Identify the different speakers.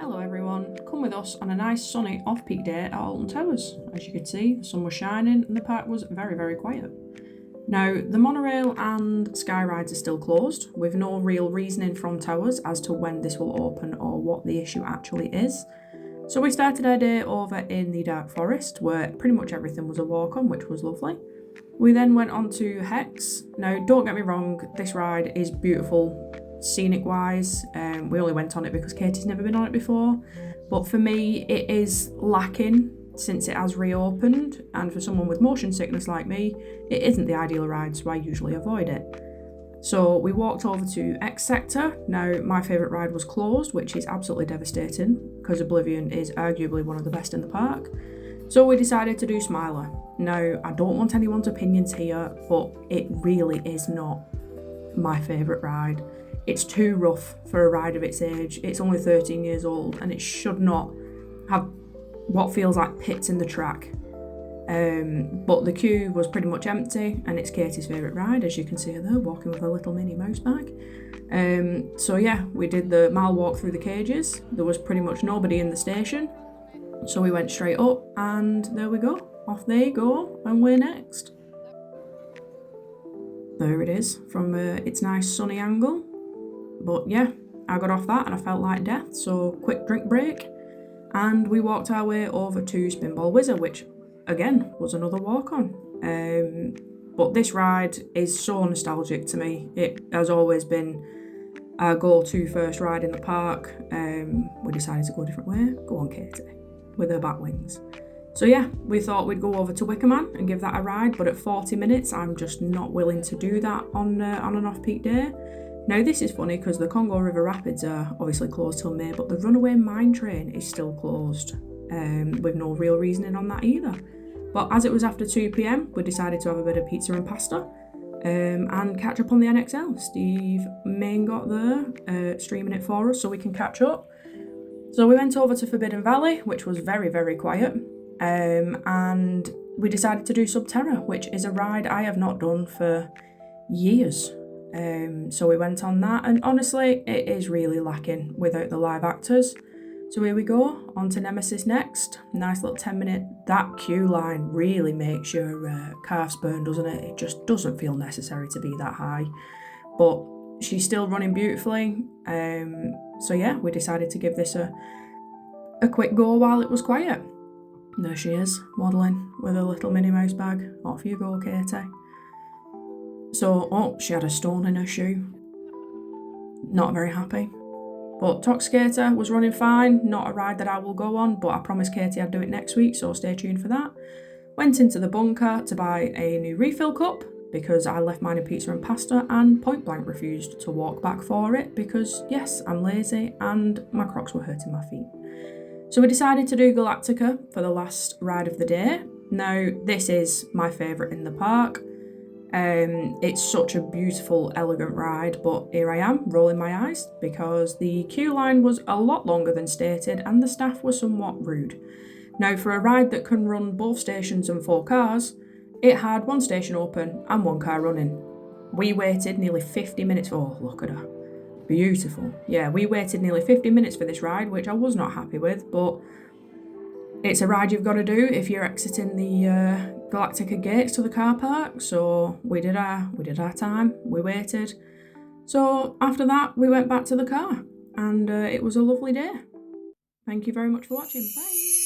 Speaker 1: Hello everyone, come with us on a nice sunny off-peak day at Alton Towers. As you can see, the sun was shining and the park was very quiet. Now, the monorail and sky rides are still closed, with no real reasoning from Towers as to when this will open or what the issue actually is. So we started our day over in the Dark Forest, where pretty much everything was a walk on, which was lovely. We then went on to Hex. Now, don't get me wrong, this ride is beautiful scenic wise. We only went on it because Katie's never been on it before, but for me it is lacking since it has reopened, and for someone with motion sickness like me, it isn't the ideal ride, so I usually avoid it. So we walked over to X Sector. Now, my favourite ride was closed, which is absolutely devastating because Oblivion is arguably one of the best in the park. So we decided to do Smiler. Now, I don't want anyone's opinions here, but it really is not my favourite ride. It's too rough for a ride of its age. It's only 13 years old and it should not have what feels like pits in the track. But the queue was pretty much empty and it's Katie's favourite ride, as you can see her there walking with her little mini mouse bag. So yeah, we did the mile walk through the cages. There was pretty much nobody in the station. So we went straight up and there we go. Off they go and we're next. There it is from its nice sunny angle. But yeah, I got off that and I felt like death, so quick drink break. And we walked our way over to Spinball Wizard, which again was another walk on. But this ride is so nostalgic to me. It has always been our go-to first ride in the park. We decided to go a different way. Go on, Katie, with her bat wings. So yeah, we thought we'd go over to Wickerman and give that a ride, but at 40 minutes, I'm just not willing to do that on an off-peak day. Now, this is funny because the Congo River Rapids are obviously closed till May, but the Runaway Mine Train is still closed, with no real reasoning on that either. But as it was after 2 p.m, we decided to have a bit of pizza and pasta and catch up on the NXL. Steve Main got there, streaming it for us so we can catch up. So we went over to Forbidden Valley, which was very quiet, and we decided to do Subterra, which is a ride I have not done for years. So we went on that, and honestly, it is really lacking without the live actors. So here we go, on to Nemesis next. Nice little 10-minute. That queue line really makes your calves burn, doesn't it? It just doesn't feel necessary to be that high. But she's still running beautifully. So yeah, we decided to give this a quick go while it was quiet. There she is, waddling with her little Minnie Mouse bag. Off you go, Katie. So, oh, she had a stone in her shoe. Not very happy. But Toxicator was running fine. Not a ride that I will go on, but I promised Katie I'd do it next week, so stay tuned for that. Went into the bunker to buy a new refill cup because I left mine in pizza and pasta, and point blank refused to walk back for it because, yes, I'm lazy and my Crocs were hurting my feet. So we decided to do Galactica for the last ride of the day. Now, this is my favourite in the park. It's such a beautiful, elegant ride, but here I am, rolling my eyes, because the queue line was a lot longer than stated and the staff were somewhat rude. Now, for a ride that can run both stations and 4 cars, it had 1 station open and 1 car running. We waited nearly 50 minutes for, oh, look at her. Beautiful. Yeah, we waited nearly 50 minutes for this ride, which I was not happy with, but it's a ride you've got to do if you're exiting the Galactica gates to the car park. So we did our time. We waited. So after that, we went back to the car, and it was a lovely day. Thank you very much for watching. Bye.